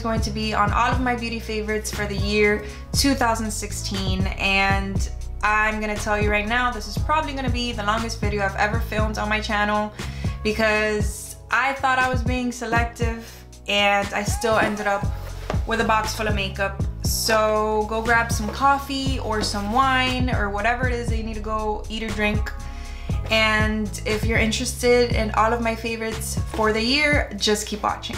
is going to be on all of my beauty favorites for the year 2016, and I'm gonna tell you right now, this is probably gonna be the longest video I've ever filmed on my channel because I thought I was being selective and I still ended up with a box full of makeup. So go grab some coffee or some wine or whatever it is that you need to go eat or drink. And if you're interested in all of my favorites for the year, just keep watching.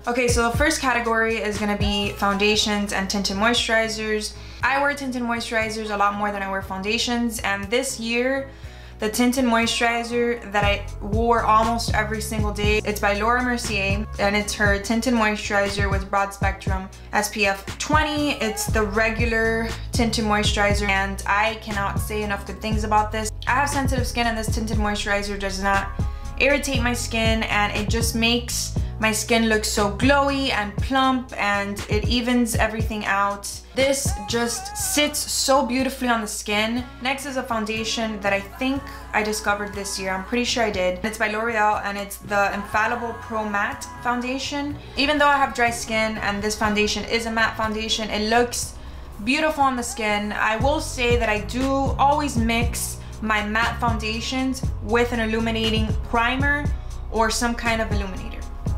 Okay, so the first category is gonna be foundations and tinted moisturizers. I wear tinted moisturizers a lot more than I wear foundations, and this year, the tinted moisturizer that I wore almost every single day, it's by Laura Mercier, and it's her tinted moisturizer with broad spectrum SPF 20. It's the regular tinted moisturizer, and I cannot say enough good things about this. I have sensitive skin, and this tinted moisturizer does not irritate my skin, and it just makes my skin look so glowy and plump, and it evens everything out. This just sits so beautifully on the skin. Next is a foundation that I think I discovered this year. I'm pretty sure I did. It's by L'Oreal, and it's the Infallible Pro Matte Foundation. Even though I have dry skin and this foundation is a matte foundation, it looks beautiful on the skin. I will say that I do always mix my matte foundations with an illuminating primer or some kind of illuminator.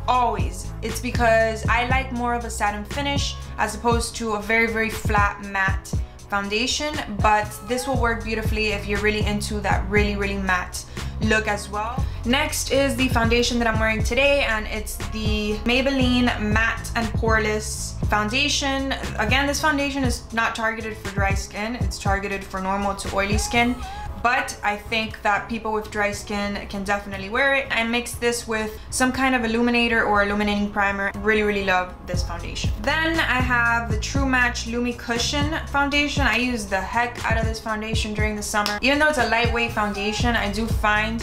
Always. It's because I like more of a satin finish as opposed to a very flat matte foundation, but this will work beautifully if you're really into that really matte look as well. Next is the foundation that I'm wearing today, and it's the Maybelline Matte and Poreless Foundation. Again, this foundation is not targeted for dry skin, it's targeted for normal to oily skin, but I think that people with dry skin can definitely wear it. I mixed this with some kind of illuminator or illuminating primer. Really love this foundation. Then I have the True Match Lumi Cushion Foundation. I use the heck out of this foundation during the summer. Even though it's a lightweight foundation, I do find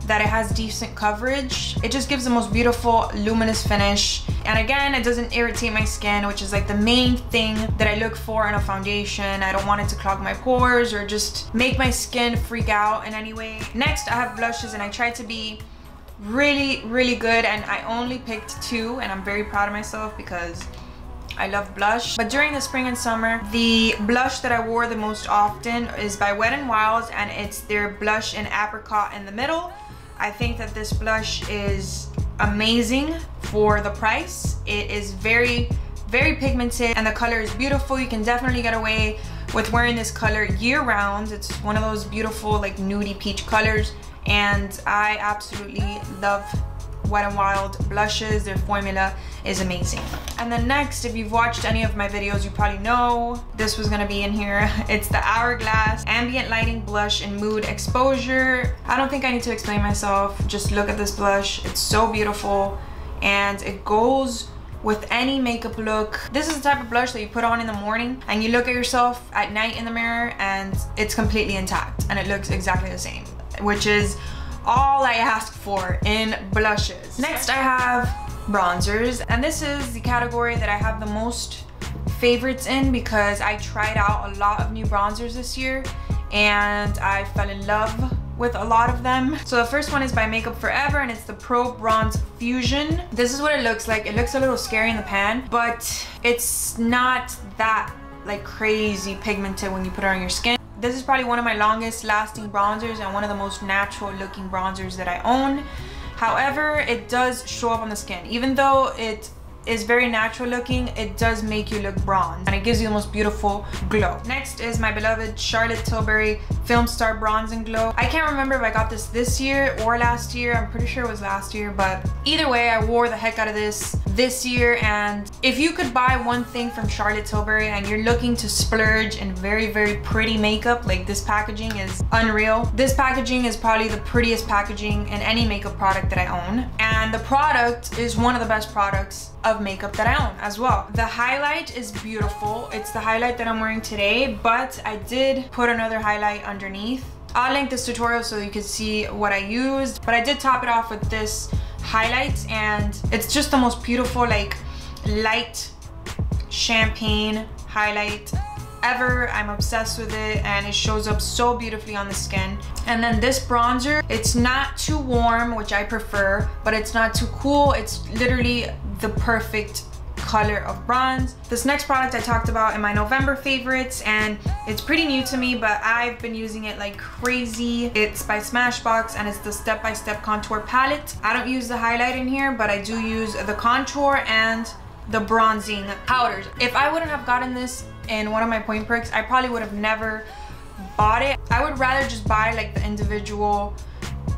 that it has decent coverage. It just gives the most beautiful luminous finish, and again, it doesn't irritate my skin, which is like the main thing that I look for in a foundation. I don't want it to clog my pores or just make my skin freak out in any way. Next, I have blushes, and I tried to be really good, and I only picked 2, and I'm very proud of myself because I love blush. But during the spring and summer, the blush that I wore the most often is by Wet n Wild, and it's their blush in apricot in the middle. I think that this blush is amazing for the price. It is very pigmented, and the color is beautiful. You can definitely get away with wearing this color year round. It's one of those beautiful like nudie peach colors, and I absolutely love Wet n Wild blushes. Their formula is amazing. And then next, if you've watched any of my videos, you probably know this was gonna be in here. It's the Hourglass Ambient Lighting Blush in Mood Exposure. I don't think I need to explain myself. Just look at this blush. It's so beautiful, and it goes with any makeup look. This is the type of blush that you put on in the morning and you look at yourself at night in the mirror and it's completely intact and it looks exactly the same, which is all I ask for in blushes. Next, I have bronzers, and this is the category that I have the most favorites in because I tried out a lot of new bronzers this year and I fell in love with a lot of them. So the first one is by Makeup Forever, and it's the Pro Bronze Fusion. This is what it looks like. It looks a little scary in the pan, but it's not that like crazy pigmented when you put it on your skin. This is probably one of my longest lasting bronzers and one of the most natural looking bronzers that I own. However, it does show up on the skin. Even though it is very natural looking, it does make you look bronze, and it gives you the most beautiful glow. Next is my beloved Charlotte Tilbury Film Star Bronze and Glow. I can't remember if I got this year or last year. I'm pretty sure it was last year, but either way, I wore the heck out of this year. And if you could buy one thing from Charlotte Tilbury and you're looking to splurge in very pretty makeup, like this packaging is unreal. This packaging is probably the prettiest packaging in any makeup product that I own, and the product is one of the best products of makeup that I own as well. The highlight is beautiful. It's the highlight that I'm wearing today, but I did put another highlight underneath. I'll link this tutorial so you can see what I used, but I did top it off with this highlight, and it's just the most beautiful like light champagne highlight ever. I'm obsessed with it, and it shows up so beautifully on the skin. And then this bronzer, it's not too warm, which I prefer, but it's not too cool. It's literally the perfect color of bronze. This next product I talked about in my November favorites, and it's pretty new to me, but I've been using it like crazy. It's by Smashbox and it's the Step by Step Contour Palette. I don't use the highlight in here, but I do use the contour and the bronzing powders. If I wouldn't have gotten this in one of my point perks, I probably would have never bought it. I would rather just buy like the individual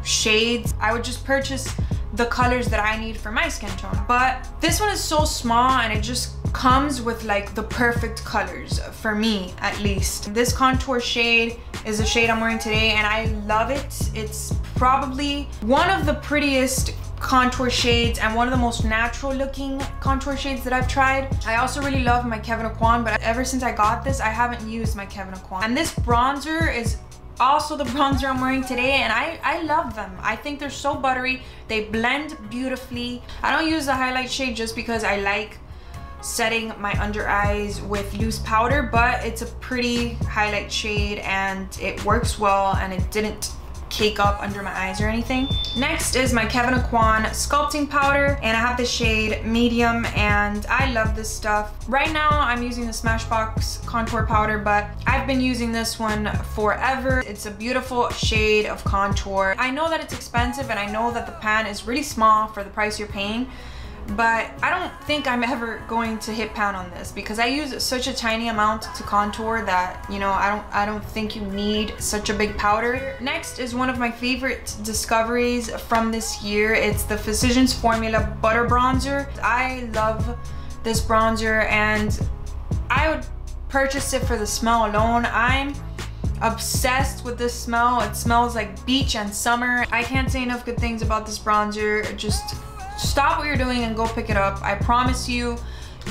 shades. I would just purchase the colors that I need for my skin tone. But this one is so small and it just comes with like the perfect colors for me, at least. This contour shade is the shade I'm wearing today and I love it. It's probably one of the prettiest contour shades and one of the most natural looking contour shades that I've tried. I also really love my Kevyn Aucoin, but ever since I got this, I haven't used my Kevyn Aucoin. And this bronzer is also the bronzer I'm wearing today, and I love them. I think they're so buttery. They blend beautifully. I don't use the highlight shade just because I like setting my under eyes with loose powder, but it's a pretty highlight shade and it works well and it didn't cake up under my eyes or anything. Next is my Kevyn Aucoin sculpting powder, and I have the shade medium and I love this stuff. Right now I'm using the Smashbox contour powder, but I've been using this one forever. It's a beautiful shade of contour. I know that it's expensive and I know that the pan is really small for the price you're paying, but I don't think I'm ever going to hit pan on this because I use such a tiny amount to contour that, you know, I don't think you need such a big powder. Next is one of my favorite discoveries from this year. It's the Physicians Formula Butter Bronzer. I love this bronzer and I would purchase it for the smell alone. I'm obsessed with this smell. It smells like beach and summer. I can't say enough good things about this bronzer. Just stop what you're doing and go pick it up. I promise you,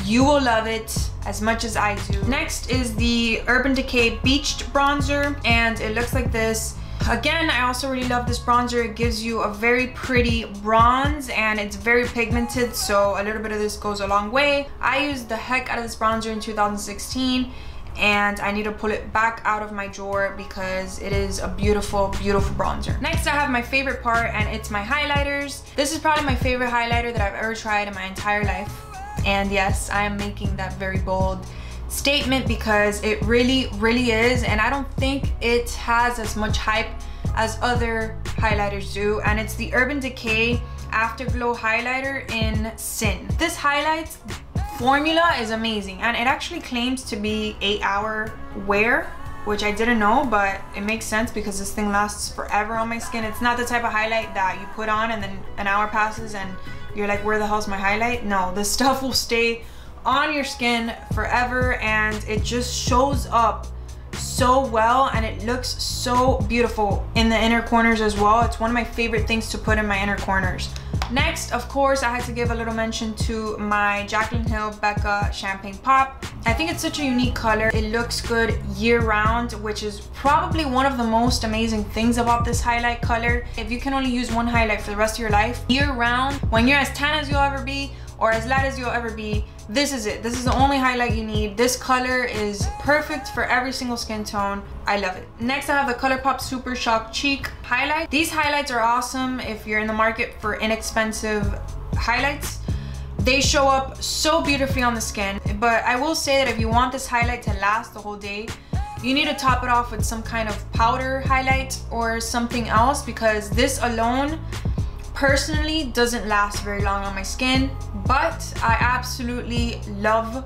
you will love it as much as I do. Next is the Urban Decay Beached Bronzer, and it looks like this. Again, I also really love this bronzer. It gives you a very pretty bronze and it's very pigmented, so a little bit of this goes a long way. I used the heck out of this bronzer in 2016 and I need to pull it back out of my drawer because it is a beautiful, beautiful bronzer. Next, I have my favorite part, and it's my highlighters. This is probably my favorite highlighter that I've ever tried in my entire life. And yes, I am making that very bold statement because it really, really is. And I don't think it has as much hype as other highlighters do. And it's the Urban Decay Afterglow Highlighter in Sin. This highlights formula is amazing, and it actually claims to be 8-hour wear, which I didn't know, but it makes sense because this thing lasts forever on my skin. It's not the type of highlight that you put on and then an hour passes and you're like, where the hell's my highlight? No, this stuff will stay on your skin forever and it just shows up so well and it looks so beautiful in the inner corners as well. It's one of my favorite things to put in my inner corners. Next, of course, I had to give a little mention to my Jaclyn Hill Becca Champagne Pop. I think it's such a unique color. It looks good year round, which is probably one of the most amazing things about this highlight color. If you can only use one highlight for the rest of your life, year round, when you're as tan as you'll ever be or as light as you'll ever be, this is it. This is the only highlight you need. This color is perfect for every single skin tone. I love it. Next, I have the ColourPop Super Shock Cheek highlight. These highlights are awesome if you're in the market for inexpensive highlights. They show up so beautifully on the skin, but I will say that if you want this highlight to last the whole day, you need to top it off with some kind of powder highlight or something else, because this alone personally doesn't last very long on my skin, but I absolutely love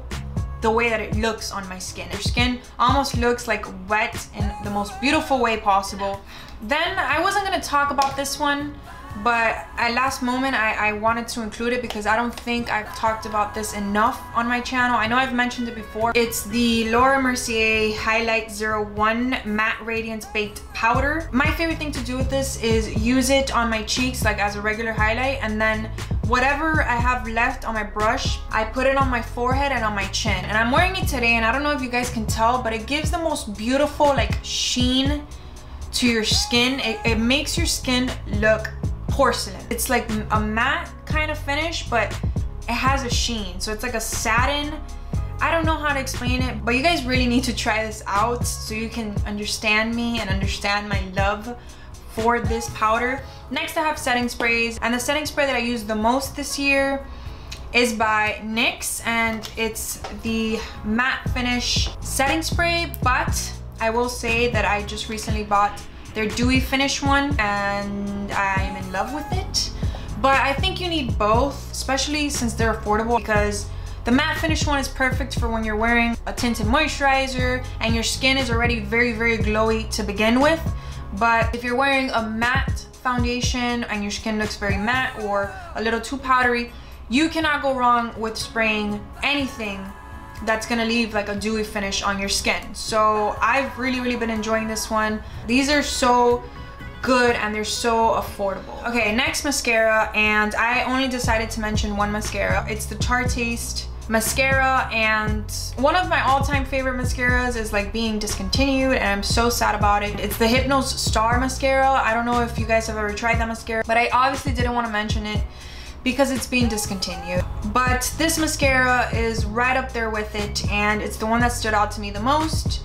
the way that it looks on my skin. Your skin almost looks like wet in the most beautiful way possible. Then I wasn't gonna talk about this one, but at last moment I wanted to include it because I don't think I've talked about this enough on my channel. I know I've mentioned it before. It's the Laura Mercier Highlight 01 Matte Radiance Baked Powder. My favorite thing to do with this is use it on my cheeks like as a regular highlight, and then whatever I have left on my brush, I put it on my forehead and on my chin. And I'm wearing it today, and I don't know if you guys can tell, but it gives the most beautiful like sheen to your skin. It makes your skin look porcelain. It's like a matte kind of finish, but it has a sheen, so it's like a satin. I don't know how to explain it, but you guys really need to try this out so you can understand me and understand my love for this powder. Next, I have setting sprays, and the setting spray that I use the most this year is by NYX, and it's the matte finish setting spray, but I will say that I just recently bought their dewy finish one and I'm in love with it. But I think you need both, especially since they're affordable, because the matte finish one is perfect for when you're wearing a tinted moisturizer and your skin is already very, very glowy to begin with. But if you're wearing a matte foundation and your skin looks very matte or a little too powdery, you cannot go wrong with spraying anything that's gonna leave like a dewy finish on your skin. So I've really been enjoying this one. These are so good and they're so affordable. Okay, next mascara, and I only decided to mention one mascara. It's the Tarte mascara, and one of my all-time favorite mascaras is like being discontinued and I'm so sad about it. It's the Hypnose Star mascara. I don't know if you guys have ever tried that mascara, but I obviously didn't want to mention it because it's being discontinued. But this mascara is right up there with it, and it's the one that stood out to me the most,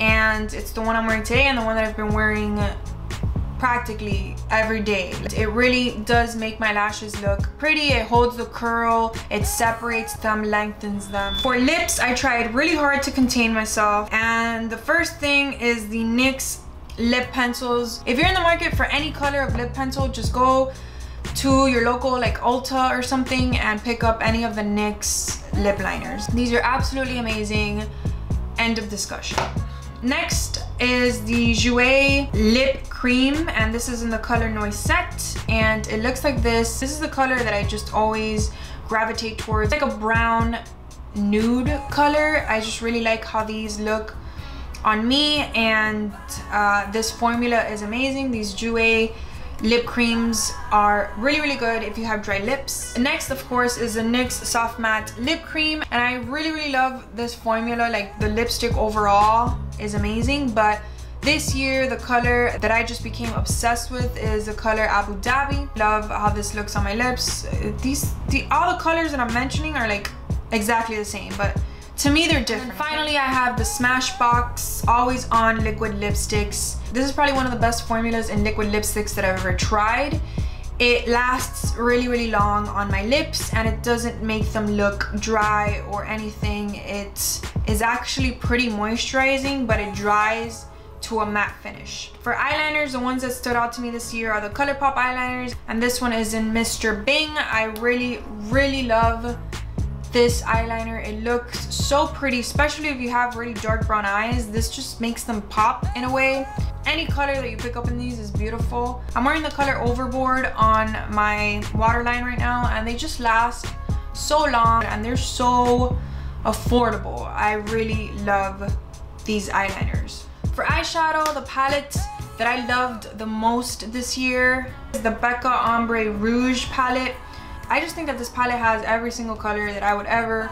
and it's the one I'm wearing today and the one that I've been wearing practically every day. It really does make my lashes look pretty. It holds the curl, it separates them, lengthens them. For lips, I tried really hard to contain myself, and the first thing is the NYX lip pencils. If you're in the market for any color of lip pencil, just go to your local like Ulta or something and pick up any of the NYX lip liners. These are absolutely amazing. End of discussion. Next is the Jouer lip cream, and this is in the color Noisette, and it looks like this. This is the color that I just always gravitate towards, like a brown nude color. I just really like how these look on me, and this formula is amazing. These Jouer lip creams are really good if you have dry lips. Next, of course, is the NYX Soft Matte Lip Cream, and I really love this formula. Like, the lipstick overall is amazing, but this year the color that I just became obsessed with is the color Abu Dhabi. Love how this looks on my lips. All the colors that I'm mentioning are like exactly the same, but to me they're different. And finally, I have the Smashbox Always On Liquid Lipsticks. This is probably one of the best formulas in liquid lipsticks that I've ever tried. It lasts really long on my lips, and it doesn't make them look dry or anything. It is actually pretty moisturizing, but it dries to a matte finish. For eyeliners, the ones that stood out to me this year are the ColourPop eyeliners, and this one is in Mr. Bing. I really love this eyeliner. It looks so pretty, especially if you have really dark brown eyes. This just makes them pop in a way. Any color that you pick up in these is beautiful. I'm wearing the color Overboard on my waterline right now, and they just last so long and they're so affordable. I really love these eyeliners. For eyeshadow, the palette that I loved the most this year is the Becca Ombre Rouge palette. I just think that this palette has every single color that I would ever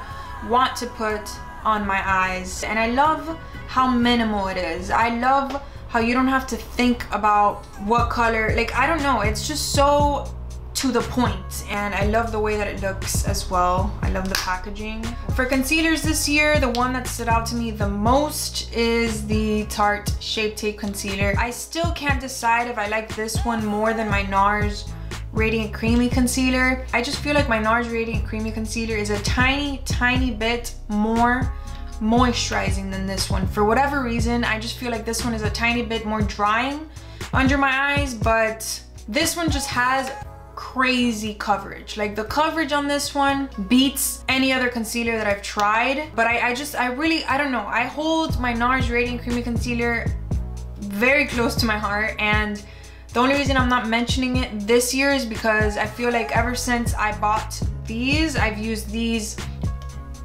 want to put on my eyes, and I love how minimal it is. I love how you don't have to think about what color, like, I don't know, it's just so to the point, and I love the way that it looks as well. I love the packaging. For concealers this year, the one that stood out to me the most is the Tarte Shape Tape Concealer. I still can't decide if I like this one more than my NARS Radiant Creamy Concealer. I just feel like my NARS Radiant Creamy Concealer is a tiny bit more moisturizing than this one. For whatever reason, I just feel like this one is a tiny bit more drying under my eyes, but this one just has crazy coverage. Like, the coverage on this one beats any other concealer that I've tried. But I don't know, I hold my NARS Radiant Creamy Concealer very close to my heart, and the only reason I'm not mentioning it this year is because I feel like ever since I bought these, I've used these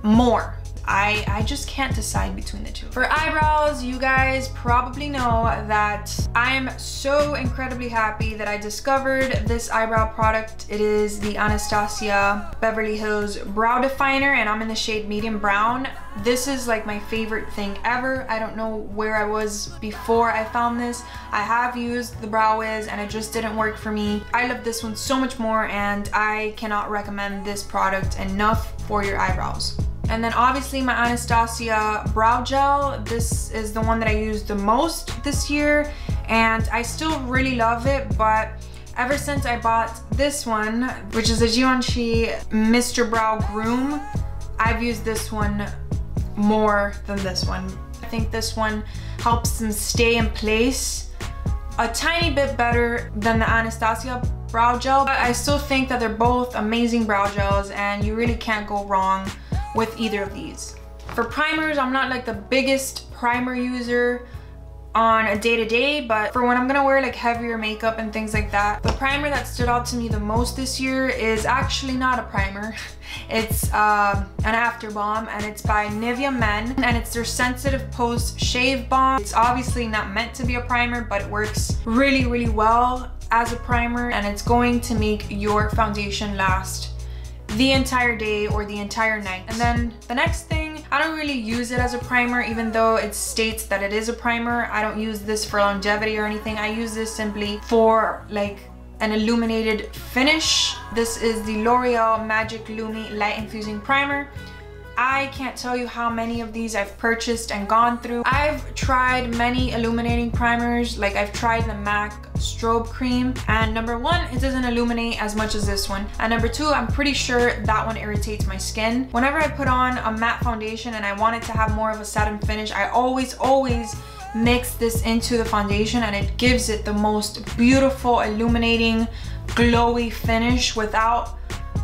more. I just can't decide between the two. For eyebrows, you guys probably know that I'm so incredibly happy that I discovered this eyebrow product. It is the Anastasia Beverly Hills Brow Definer, and I'm in the shade medium brown. This is like my favorite thing ever. I don't know where I was before I found this. I have used the Brow Wiz and it just didn't work for me. I love this one so much more, and I cannot recommend this product enough for your eyebrows. And then obviously my Anastasia brow gel. This is the one that I used the most this year, and I still really love it, but ever since I bought this one, which is the Givenchy Mr. Brow Groom, I've used this one more than this one. I think this one helps them stay in place a tiny bit better than the Anastasia brow gel, but I still think that they're both amazing brow gels and you really can't go wrong with either of these. For primers, I'm not like the biggest primer user on a day-to-day, but for when I'm gonna wear like heavier makeup and things like that, the primer that stood out to me the most this year is actually not a primer. It's an after balm, and it's by Nivea Men, and it's their Sensitive Post Shave Balm. It's obviously not meant to be a primer, but it works really, really well as a primer, and it's going to make your foundation last the entire day or the entire night. And then the next thing, I don't really use it as a primer, even though it states that it is a primer. I don't use this for longevity or anything. I use this simply for like an illuminated finish. This is the L'Oreal Magic Lumi Light Infusing Primer. I can't tell you how many of these I've purchased and gone through. I've tried many illuminating primers, like I've tried the MAC Strobe Cream, and number one, it doesn't illuminate as much as this one, and number two, I'm pretty sure that one irritates my skin. Whenever I put on a matte foundation and I want it to have more of a satin finish, I always mix this into the foundation, and it gives it the most beautiful, illuminating, glowy finish without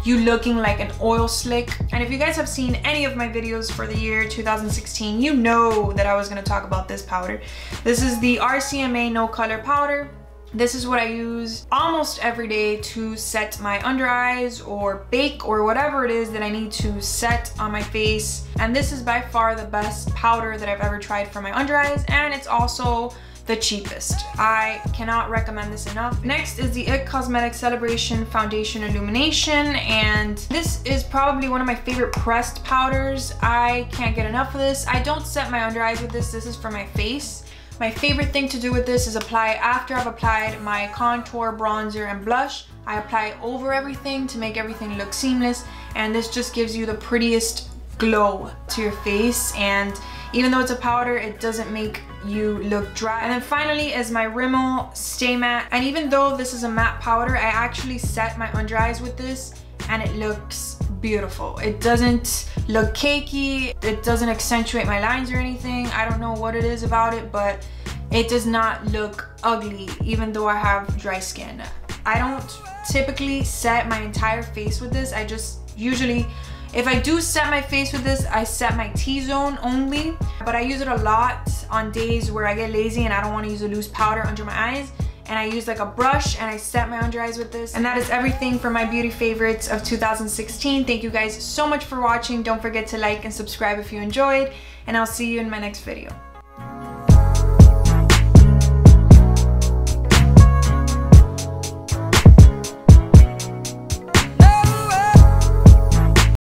you looking like an oil slick. And if you guys have seen any of my videos for the year 2016, you know that I was gonna talk about this powder. This is the RCMA No Color Powder. This is what I use almost every day to set my under eyes or bake or whatever it is that I need to set on my face. And this is by far the best powder that I've ever tried for my under eyes, and it's also the cheapest. I cannot recommend this enough. Next is the IT Cosmetics Celebration Foundation Illumination, and this is probably one of my favorite pressed powders. I can't get enough of this. I don't set my under eyes with this. This is for my face. My favorite thing to do with this is apply after I've applied my contour, bronzer, and blush. I apply it over everything to make everything look seamless, and this just gives you the prettiest glow to your face. And even though it's a powder, it doesn't make you look dry. And then finally is my Rimmel Stay Matte. And even though this is a matte powder, I actually set my under eyes with this, and it looks beautiful. It doesn't look cakey. It doesn't accentuate my lines or anything. I don't know what it is about it, but it does not look ugly, even though I have dry skin. I don't typically set my entire face with this. I just usually, if I do set my face with this, I set my T-zone only, but I use it a lot on days where I get lazy and I don't want to use a loose powder under my eyes, and I use like a brush and I set my under eyes with this. And that is everything for my beauty favorites of 2016. Thank you guys so much for watching. Don't forget to like and subscribe if you enjoyed, and I'll see you in my next video.